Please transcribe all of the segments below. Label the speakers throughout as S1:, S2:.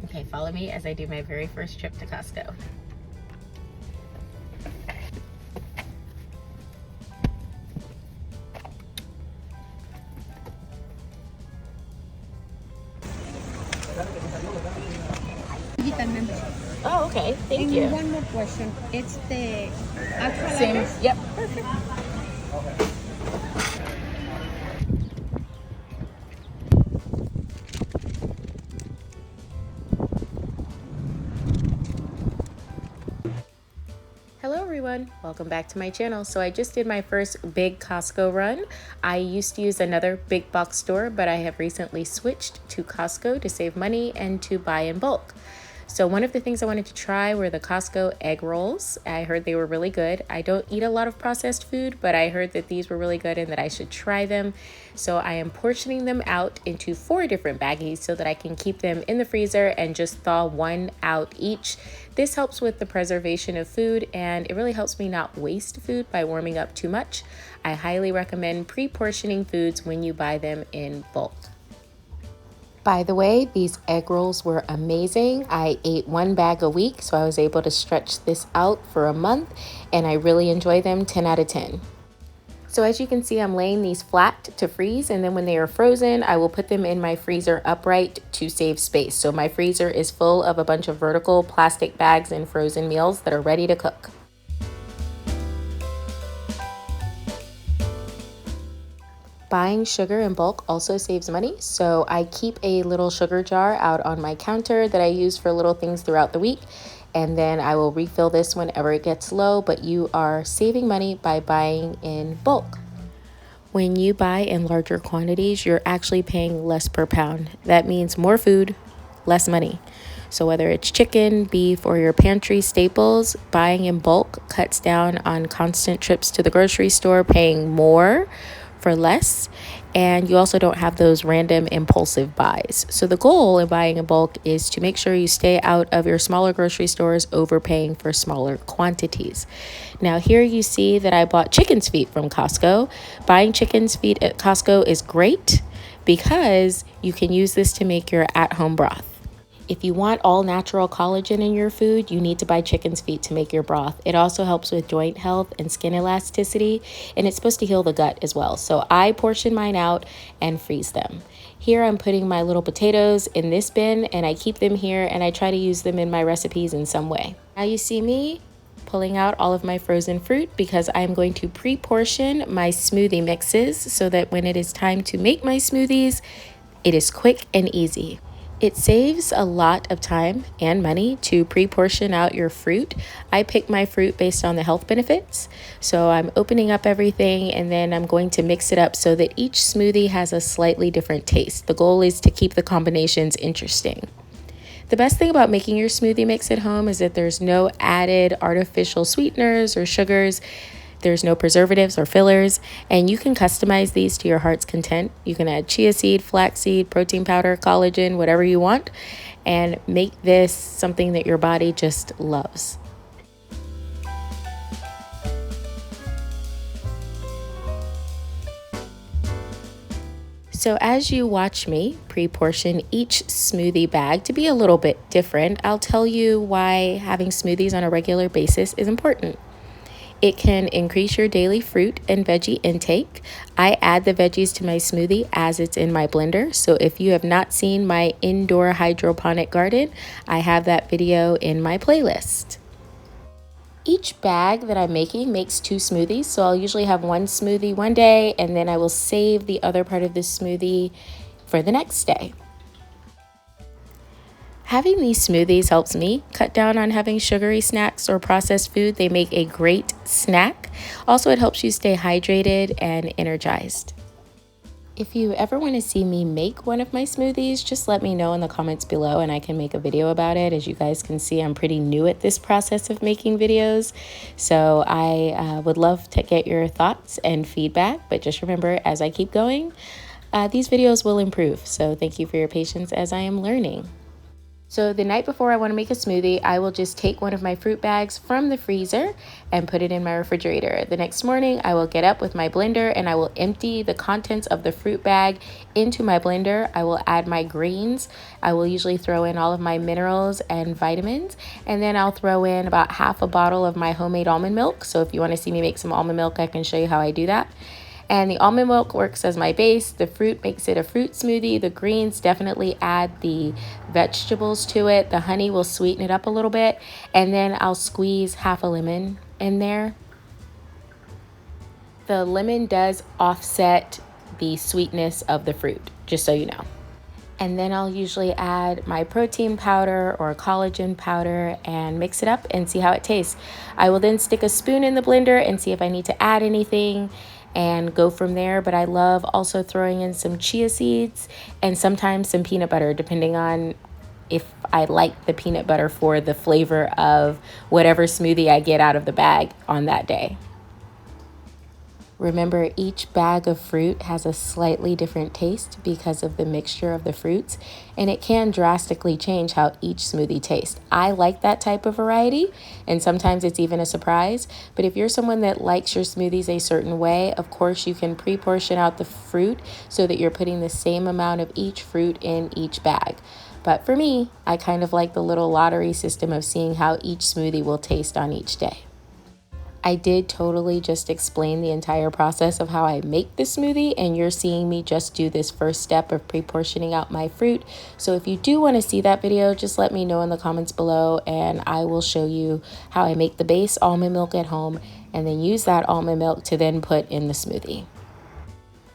S1: Okay, follow me as I do my very first trip to Costco.
S2: Digital membership.
S1: Oh, okay. Thank
S2: And
S1: you.
S2: one more question. It's the actual
S1: Same.
S2: address?
S1: Yep.
S2: Perfect.
S1: Hello everyone, welcome back to my channel. So I just did my first big Costco run. I used to use another big box store, but I have recently switched to Costco to save money and to buy in bulk. So one of the things I wanted to try were the Costco egg rolls. I heard they were really good. I don't eat a lot of processed food, but I heard that these were really good and that I should try them. So I am portioning them out into 4 different baggies so that I can keep them in the freezer and just thaw one out each. This helps with the preservation of food, and it really helps me not waste food by warming up too much. I highly recommend pre-portioning foods when you buy them in bulk. By the way, these egg rolls were amazing. I ate 1 bag a week, so I was able to stretch this out for a month, and I really enjoy them. 10 out of 10. So as you can see, I'm laying these flat to freeze, and then when they are frozen, I will put them in my freezer upright to save space. So my freezer is full of a bunch of vertical plastic bags and frozen meals that are ready to cook. Buying sugar in bulk also saves money, so I keep a little sugar jar out on my counter that I use for little things throughout the week, and then I will refill this whenever it gets low, but you are saving money by buying in bulk. When you buy in larger quantities, you're actually paying less per pound. That means more food, less money. So whether it's chicken, beef, or your pantry staples, buying in bulk cuts down on constant trips to the grocery store, paying more for less, and you also don't have those random impulsive buys. So the goal in buying in bulk is to make sure you stay out of your smaller grocery stores overpaying for smaller quantities. Now here you see that I bought chicken's feet from Costco. Buying chicken's feet at Costco is great because you can use this to make your at-home broth. If you want all natural collagen in your food, you need to buy chicken's feet to make your broth. It also helps with joint health and skin elasticity, and it's supposed to heal the gut as well. So I portion mine out and freeze them. Here I'm putting my little potatoes in this bin, and I keep them here, and I try to use them in my recipes in some way. Now you see me pulling out all of my frozen fruit because I'm going to pre-portion my smoothie mixes so that when it is time to make my smoothies, it is quick and easy. It saves a lot of time and money to pre-portion out your fruit. I pick my fruit based on the health benefits. So I'm opening up everything and then I'm going to mix it up so that each smoothie has a slightly different taste. The goal is to keep the combinations interesting. The best thing about making your smoothie mix at home is that there's no added artificial sweeteners or sugars. There's no preservatives or fillers, and you can customize these to your heart's content. You can add chia seed, flaxseed, protein powder, collagen, whatever you want, and make this something that your body just loves. So as you watch me pre-portion each smoothie bag to be a little bit different, I'll tell you why having smoothies on a regular basis is important. It can increase your daily fruit and veggie intake. I add the veggies to my smoothie as it's in my blender. So if you have not seen my indoor hydroponic garden, I have that video in my playlist. Each bag that I'm making makes 2 smoothies. So I'll usually have 1 smoothie one day and then I will save the other part of the smoothie for the next day. Having these smoothies helps me cut down on having sugary snacks or processed food. They make a great snack. Also, it helps you stay hydrated and energized. If you ever want to see me make one of my smoothies, just let me know in the comments below and I can make a video about it. As you guys can see, I'm pretty new at this process of making videos. So I would love to get your thoughts and feedback, but just remember, as I keep going, these videos will improve. So thank you for your patience as I am learning. So the night before I want to make a smoothie, I will just take one of my fruit bags from the freezer and put it in my refrigerator. The next morning, I will get up with my blender and I will empty the contents of the fruit bag into my blender. I will add my greens. I will usually throw in all of my minerals and vitamins, and then I'll throw in about half a bottle of my homemade almond milk. So if you want to see me make some almond milk, I can show you how I do that. And the almond milk works as my base. The fruit makes it a fruit smoothie. The greens definitely add the vegetables to it. The honey will sweeten it up a little bit. And then I'll squeeze half a lemon in there. The lemon does offset the sweetness of the fruit, just so you know. And then I'll usually add my protein powder or collagen powder and mix it up and see how it tastes. I will then stick a spoon in the blender and see if I need to add anything and go from there. But I love also throwing in some chia seeds and sometimes some peanut butter, depending on if I like the peanut butter for the flavor of whatever smoothie I get out of the bag on that day. Remember, each bag of fruit has a slightly different taste because of the mixture of the fruits, and it can drastically change how each smoothie tastes. I like that type of variety, and sometimes it's even a surprise. But if you're someone that likes your smoothies a certain way, of course, you can pre-portion out the fruit so that you're putting the same amount of each fruit in each bag. But for me, I kind of like the little lottery system of seeing how each smoothie will taste on each day. I did totally just explain the entire process of how I make the smoothie, and you're seeing me just do this first step of pre-portioning out my fruit. So if you do want to see that video, just let me know in the comments below and I will show you how I make the base almond milk at home and then use that almond milk to then put in the smoothie.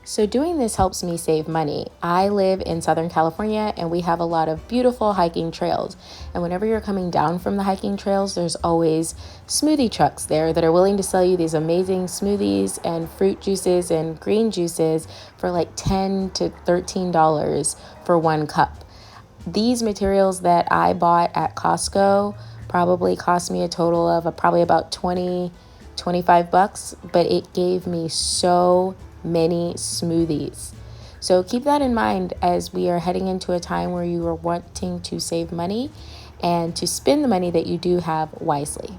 S1: So doing this helps me save money. I live in Southern California and we have a lot of beautiful hiking trails. And whenever you're coming down from the hiking trails, there's always smoothie trucks there that are willing to sell you these amazing smoothies and fruit juices and green juices for like $10 to $13 for one cup. These materials that I bought at Costco probably cost me a total of probably about 25 bucks, but it gave me so many smoothies. So keep that in mind as we are heading into a time where you are wanting to save money and to spend the money that you do have wisely.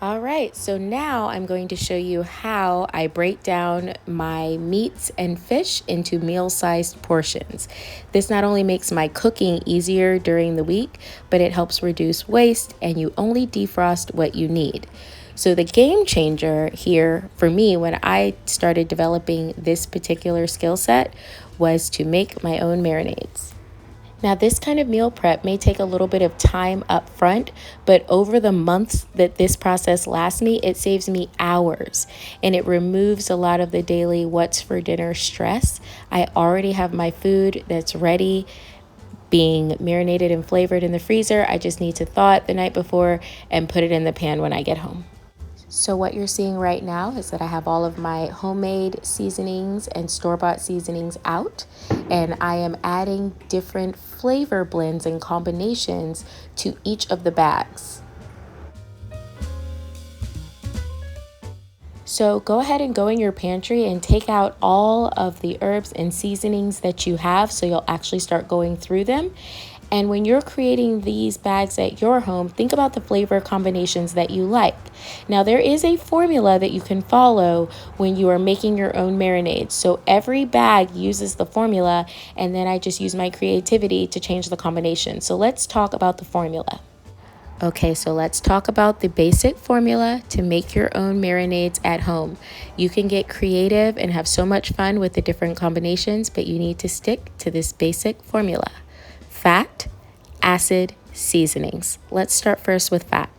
S1: All right, so now I'm going to show you how I break down my meats and fish into meal-sized portions. This not only makes my cooking easier during the week, but it helps reduce waste and you only defrost what you need. So the game changer here for me when I started developing this particular skill set was to make my own marinades. Now, this kind of meal prep may take a little bit of time up front, but over the months that this process lasts me, it saves me hours and it removes a lot of the daily what's for dinner stress. I already have my food that's ready, being marinated and flavored in the freezer. I just need to thaw it the night before and put it in the pan when I get home. So what you're seeing right now is that I have all of my homemade seasonings and store-bought seasonings out, and I am adding different flavor blends and combinations to each of the bags. So go ahead and go in your pantry and take out all of the herbs and seasonings that you have so you'll actually start going through them. And when you're creating these bags at your home, think about the flavor combinations that you like. Now, there is a formula that you can follow when you are making your own marinades. So every bag uses the formula, and then I just use my creativity to change the combination. So let's talk about the formula. Okay, so let's talk about the basic formula to make your own marinades at home. You can get creative and have so much fun with the different combinations, but you need to stick to this basic formula. Fat, acid, seasonings. Let's start first with fat.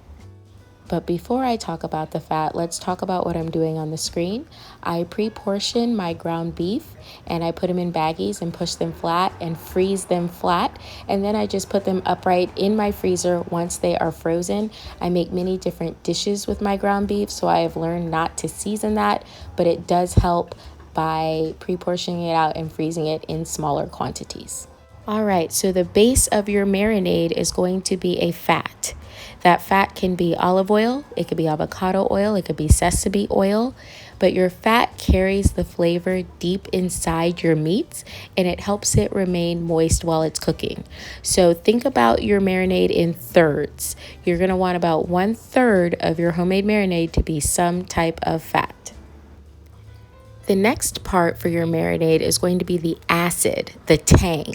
S1: But before I talk about the fat, let's talk about what I'm doing on the screen. I pre-portion my ground beef and I put them in baggies and push them flat and freeze them flat. And then I just put them upright in my freezer once they are frozen. I make many different dishes with my ground beef, so I have learned not to season that, but it does help by pre-portioning it out and freezing it in smaller quantities. All right, so the base of your marinade is going to be a fat. That fat can be olive oil, it could be avocado oil, it could be sesame oil, but your fat carries the flavor deep inside your meats and it helps it remain moist while it's cooking. So think about your marinade in thirds. You're going to want about 1/3 of your homemade marinade to be some type of fat. The next part for your marinade is going to be the acid, the tang.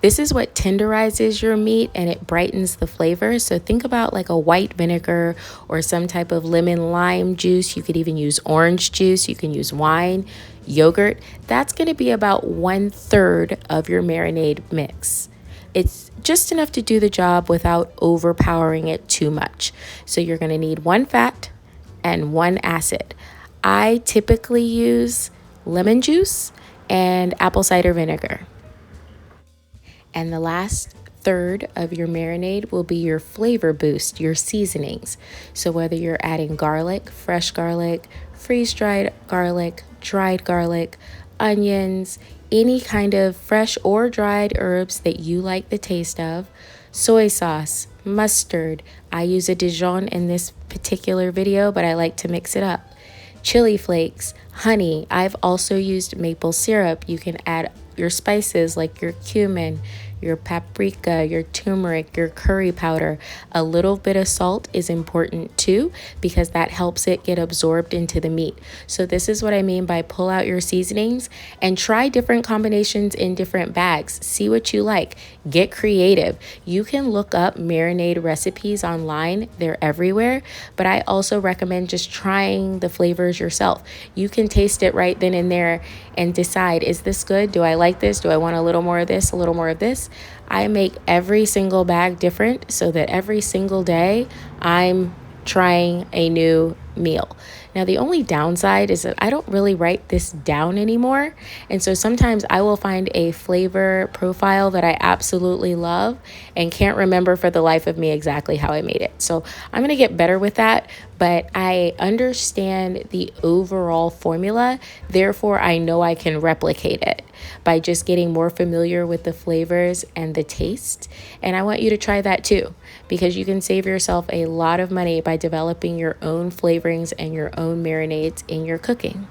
S1: This is what tenderizes your meat and it brightens the flavor. So think about like a white vinegar or some type of lemon lime juice. You could even use orange juice. You can use wine, yogurt. That's going to be about 1/3 of your marinade mix. It's just enough to do the job without overpowering it too much. So you're going to need 1 fat and 1 acid. I typically use lemon juice and apple cider vinegar. And the last third of your marinade will be your flavor boost, your seasonings. So whether you're adding garlic, fresh garlic, freeze-dried garlic, dried garlic, onions, any kind of fresh or dried herbs that you like the taste of, soy sauce, mustard. I use a Dijon in this particular video, but I like to mix it up. Chili flakes, honey. I've also used maple syrup. You can add your spices like your cumin, your paprika, your turmeric, your curry powder. A little bit of salt is important too because that helps it get absorbed into the meat. So this is what I mean by pull out your seasonings and try different combinations in different bags. See what you like. Get creative. You can look up marinade recipes online. They're everywhere, but I also recommend just trying the flavors yourself. You can taste it right then and there and decide, is this good? Do I like this? Do I want a little more of this, a little more of this? I make every single bag different so that every single day I'm trying a new meal. Now, the only downside is that I don't really write this down anymore. And so sometimes I will find a flavor profile that I absolutely love and can't remember for the life of me exactly how I made it. So I'm going to get better with that, but I understand the overall formula. Therefore, I know I can replicate it by just getting more familiar with the flavors and the taste. And I want you to try that too, because you can save yourself a lot of money by developing your own flavorings and your own marinades in your cooking.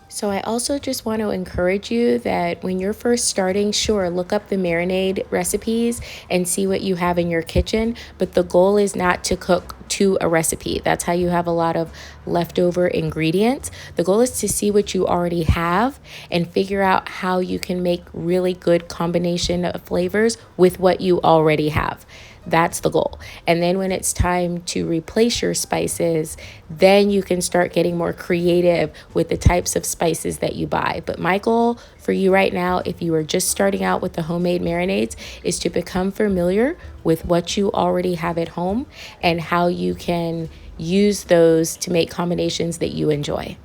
S1: So I also just want to encourage you that when you're first starting, sure, look up the marinade recipes and see what you have in your kitchen, but the goal is not to cook to a recipe. That's how you have a lot of leftover ingredients. The goal is to see what you already have and figure out how you can make really good combination of flavors with what you already have. That's the goal. And then when it's time to replace your spices, then you can start getting more creative with the types of spices that you buy. But my goal for you right now, if you are just starting out with the homemade marinades, is to become familiar with what you already have at home and how you can use those to make combinations that you enjoy.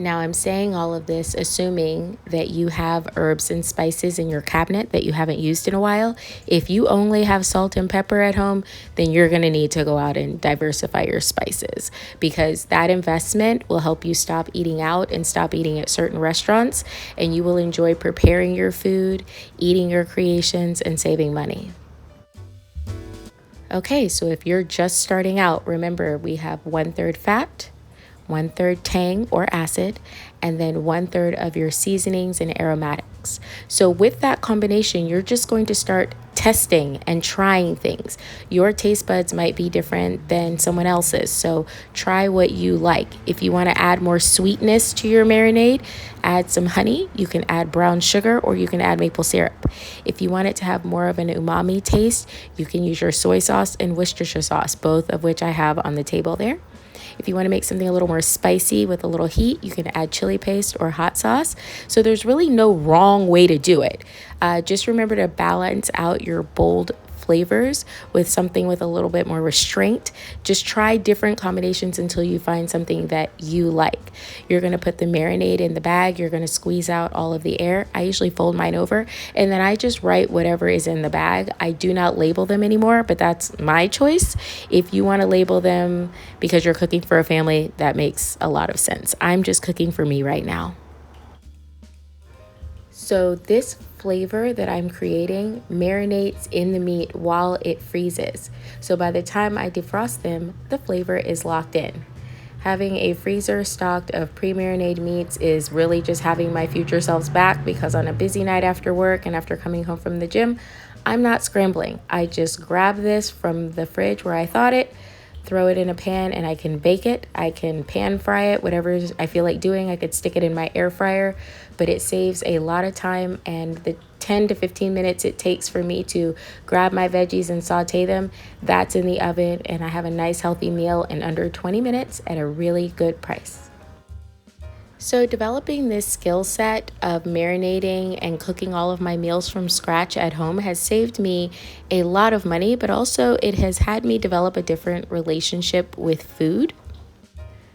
S1: Now, I'm saying all of this assuming that you have herbs and spices in your cabinet that you haven't used in a while. If you only have salt and pepper at home, then you're going to need to go out and diversify your spices, because that investment will help you stop eating out and stop eating at certain restaurants, and you will enjoy preparing your food, eating your creations, and saving money. Okay, so if you're just starting out, remember we have 1/3 fat, 1/3 tang or acid, and then 1/3 of your seasonings and aromatics. So with that combination, you're just going to start testing and trying things. Your taste buds might be different than someone else's, so try what you like. If you want to add more sweetness to your marinade, add some honey. You can add brown sugar or you can add maple syrup. If you want it to have more of an umami taste, you can use your soy sauce and Worcestershire sauce, both of which I have on the table there. If you want to make something a little more spicy with a little heat, you can add chili paste or hot sauce. So there's really no wrong way to do it. Just remember to balance out your bold flavors with something with a little bit more restraint. Just try different combinations until you find something that you like. You're going to put the marinade in the bag. You're going to squeeze out all of the air. I usually fold mine over and then I just write whatever is in the bag. I do not label them anymore, but that's my choice. If you want to label them because you're cooking for a family, that makes a lot of sense. I'm just cooking for me right now. So this flavor that I'm creating marinates in the meat while it freezes. So by the time I defrost them, the flavor is locked in. Having a freezer stocked of pre-marinade meats is really just having my future selves back, because on a busy night after work and after coming home from the gym, I'm not scrambling. I just grab this from the fridge where I thawed it, throw it in a pan, and I can bake it. I can pan fry it, whatever I feel like doing. I could stick it in my air fryer, but it saves a lot of time, and the 10 to 15 minutes it takes for me to grab my veggies and saute them, that's in the oven, and I have a nice healthy meal in under 20 minutes at a really good price. So developing this skill set of marinating and cooking all of my meals from scratch at home has saved me a lot of money, but also it has had me develop a different relationship with food.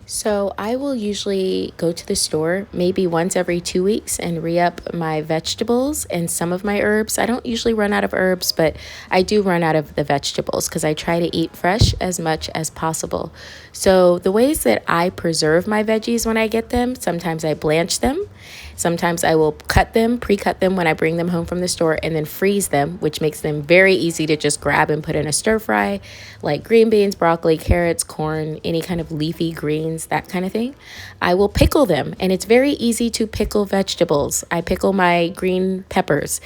S1: So I will usually go to the store maybe once every 2 weeks and re-up my vegetables and some of my herbs. I don't usually run out of herbs, but I do run out of the vegetables because I try to eat fresh as much as possible. So the ways that I preserve my veggies when I get them, sometimes I blanch them. Sometimes I will cut them, pre-cut them when I bring them home from the store, and then freeze them, which makes them very easy to just grab and put in a stir fry, like green beans, broccoli, carrots, corn, any kind of leafy greens, that kind of thing. I will pickle them, and it's very easy to pickle vegetables. I pickle my green peppers.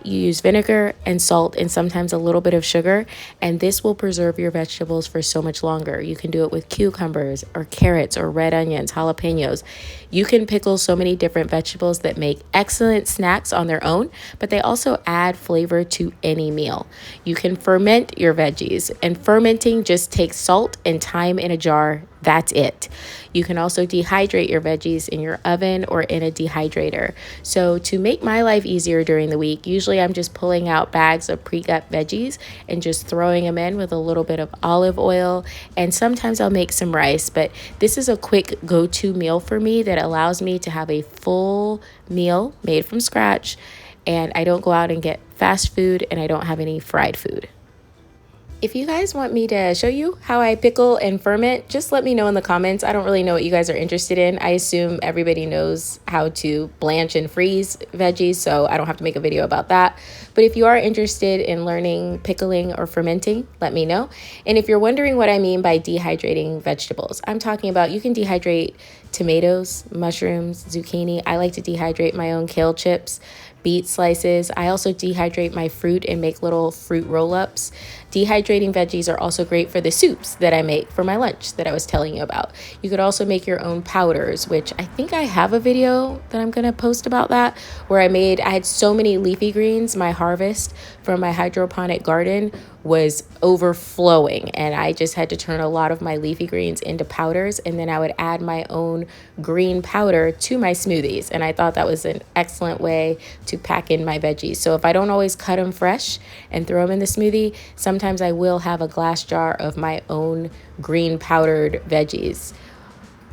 S1: You use vinegar and salt and sometimes a little bit of sugar, and this will preserve your vegetables for so much longer. You can do it with cucumbers or carrots or red onions, jalapenos. You can pickle so many different vegetables that make excellent snacks on their own, but they also add flavor to any meal. You can ferment your veggies, and fermenting just takes salt and time in a jar. That's it. You can also dehydrate your veggies in your oven or in a dehydrator. So to make my life easier during the week, usually I'm just pulling out bags of pre-cut veggies and just throwing them in with a little bit of olive oil. And sometimes I'll make some rice, but this is a quick go-to meal for me that allows me to have a full meal made from scratch. And I don't go out and get fast food, and I don't have any fried food. If you guys want me to show you how I pickle and ferment, just let me know in the comments. I don't really know what you guys are interested in. I assume everybody knows how to blanch and freeze veggies, so I don't have to make a video about that. But if you are interested in learning pickling or fermenting, let me know. And if you're wondering what I mean by dehydrating vegetables, I'm talking about you can dehydrate tomatoes, mushrooms, zucchini. I like to dehydrate my own kale chips, beet slices. I also dehydrate my fruit and make little fruit roll-ups. Dehydrating veggies are also great for the soups that I make for my lunch that I was telling you about. You could also make your own powders, which I think I have a video that I'm gonna post about that, where I had so many leafy greens. My harvest from my hydroponic garden was overflowing, and I just had to turn a lot of my leafy greens into powders, and then I would add my own green powder to my smoothies, and I thought that was an excellent way to pack in my veggies. So if I don't always cut them fresh and throw them in the smoothie, sometimes I will have a glass jar of my own green powdered veggies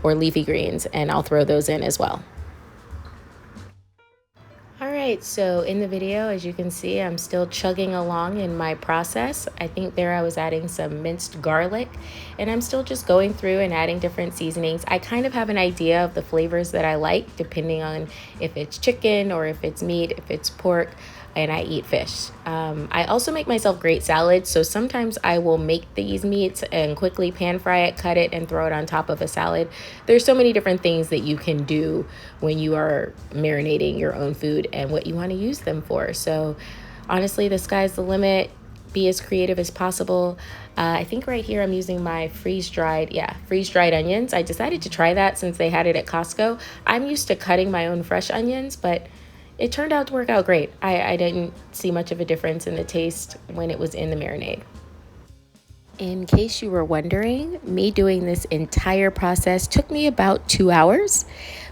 S1: or leafy greens, and I'll throw those in as well. Alright, so in the video, as you can see, I'm still chugging along in my process. I think there I was adding some minced garlic, and I'm still just going through and adding different seasonings. I kind of have an idea of the flavors that I like, depending on if it's chicken or if it's meat, if it's pork, and I eat fish. I also make myself great salads, so sometimes I will make these meats and quickly pan fry it, cut it, and throw it on top of a salad. There's so many different things that you can do when you are marinating your own food and what you want to use them for. So honestly, the sky's the limit. Be as creative as possible. I think right here I'm using my freeze-dried onions. I decided to try that since they had it at Costco. I'm used to cutting my own fresh onions, but it turned out to work out great. I didn't see much of a difference in the taste when it was in the marinade. In case you were wondering, me doing this entire process took me about 2 hours.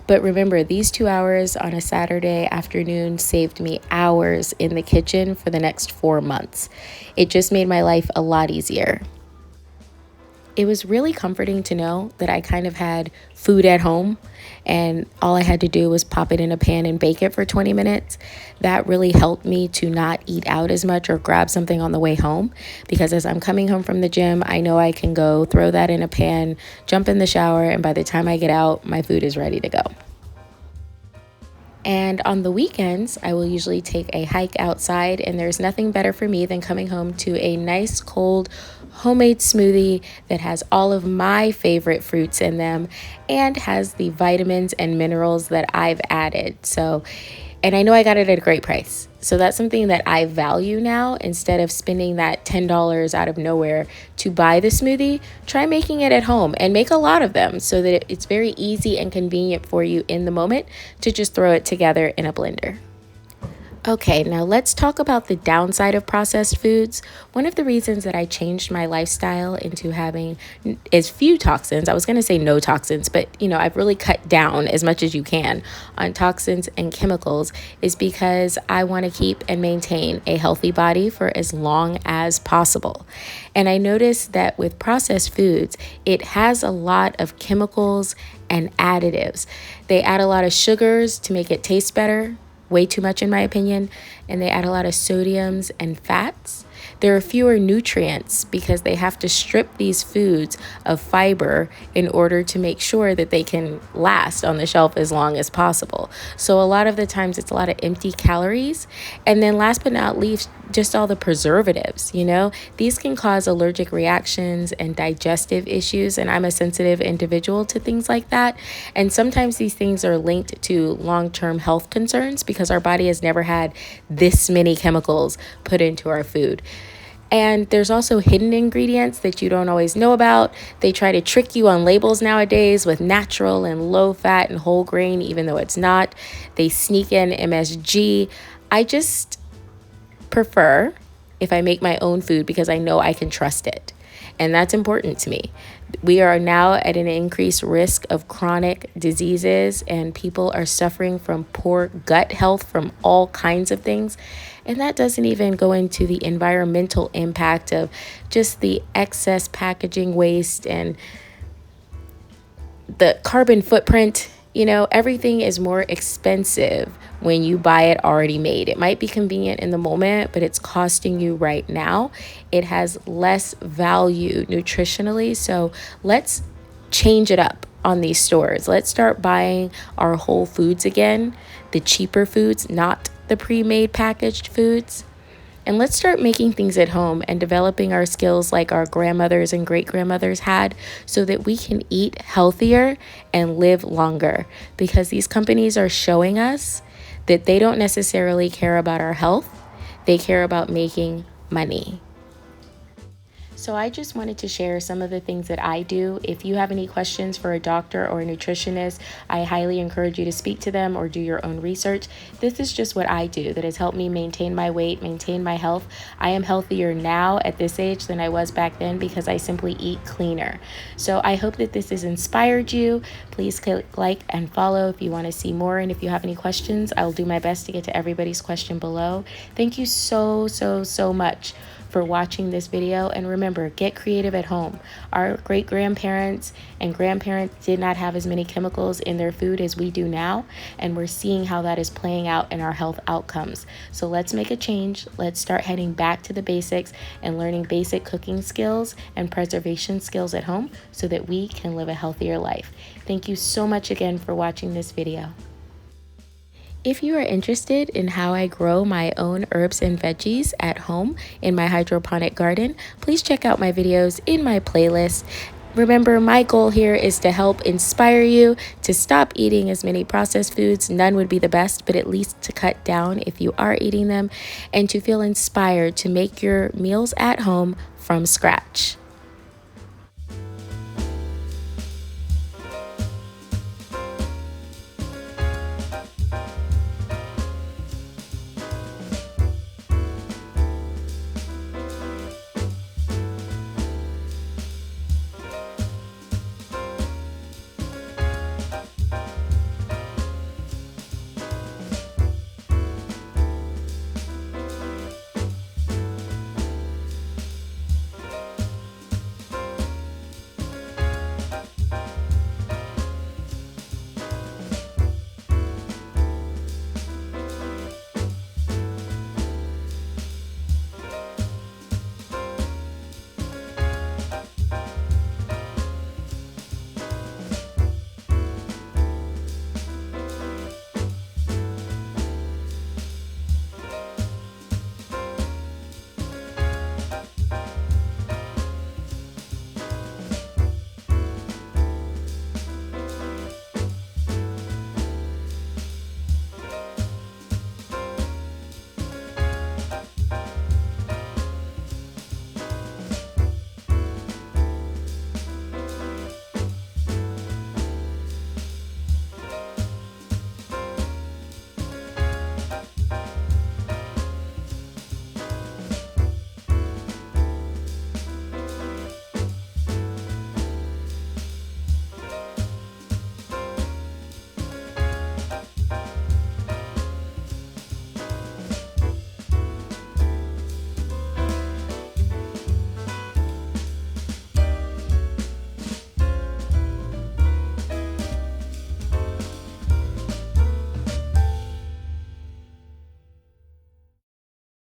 S1: But remember, these 2 hours on a Saturday afternoon saved me hours in the kitchen for the next 4 months. It just made my life a lot easier. It was really comforting to know that I kind of had food at home, and all I had to do was pop it in a pan and bake it for 20 minutes. That really helped me to not eat out as much or grab something on the way home, because as I'm coming home from the gym, I know I can go throw that in a pan, jump in the shower, and by the time I get out, my food is ready to go. And on the weekends, I will usually take a hike outside, and there's nothing better for me than coming home to a nice cold homemade smoothie that has all of my favorite fruits in them and has the vitamins and minerals that I've added. And I know I got it at a great price. So that's something that I value now. Instead of spending that $10 out of nowhere to buy the smoothie, try making it at home and make a lot of them so that it's very easy and convenient for you in the moment to just throw it together in a blender. Okay, now let's talk about the downside of processed foods. One of the reasons that I changed my lifestyle into having as few toxins, I was going to say no toxins, but I've really cut down as much as you can on toxins and chemicals, is because I want to keep and maintain a healthy body for as long as possible. And I noticed that with processed foods, it has a lot of chemicals and additives. They add a lot of sugars to make it taste better, way too much in my opinion, and they add a lot of sodiums and fats. There are fewer nutrients because they have to strip these foods of fiber in order to make sure that they can last on the shelf as long as possible. So a lot of the times it's a lot of empty calories. And then last but not least, just all the preservatives, these can cause allergic reactions and digestive issues. And I'm a sensitive individual to things like that. And sometimes these things are linked to long-term health concerns because our body has never had this many chemicals put into our food. And there's also hidden ingredients that you don't always know about. They try to trick you on labels nowadays with natural and low fat and whole grain, even though it's not. They sneak in MSG. I just prefer if I make my own food because I know I can trust it. And that's important to me. We are now at an increased risk of chronic diseases, and people are suffering from poor gut health from all kinds of things. And that doesn't even go into the environmental impact of just the excess packaging waste and the carbon footprint. Everything is more expensive when you buy it already made. It might be convenient in the moment, but it's costing you right now. It has less value nutritionally. So let's change it up on these stores. Let's start buying our whole foods again, the cheaper foods, not the pre-made packaged foods. And let's start making things at home and developing our skills like our grandmothers and great-grandmothers had so that we can eat healthier and live longer, because these companies are showing us that they don't necessarily care about our health. They care about making money. So I just wanted to share some of the things that I do. If you have any questions for a doctor or a nutritionist, I highly encourage you to speak to them or do your own research. This is just what I do that has helped me maintain my weight, maintain my health. I am healthier now at this age than I was back then because I simply eat cleaner. So I hope that this has inspired you. Please click like and follow if you want to see more. And if you have any questions, I will do my best to get to everybody's question below. Thank you so much for watching this video. And remember, get creative at home. Our great-grandparents and grandparents did not have as many chemicals in their food as we do now, and we're seeing how that is playing out in our health outcomes. So let's make a change. Let's start heading back to the basics and learning basic cooking skills and preservation skills at home so that we can live a healthier life. Thank you so much again for watching this video. If you are interested in how I grow my own herbs and veggies at home in my hydroponic garden, please check out my videos in my playlist. Remember, my goal here is to help inspire you to stop eating as many processed foods. None would be the best, but at least to cut down if you are eating them, and to feel inspired to make your meals at home from scratch.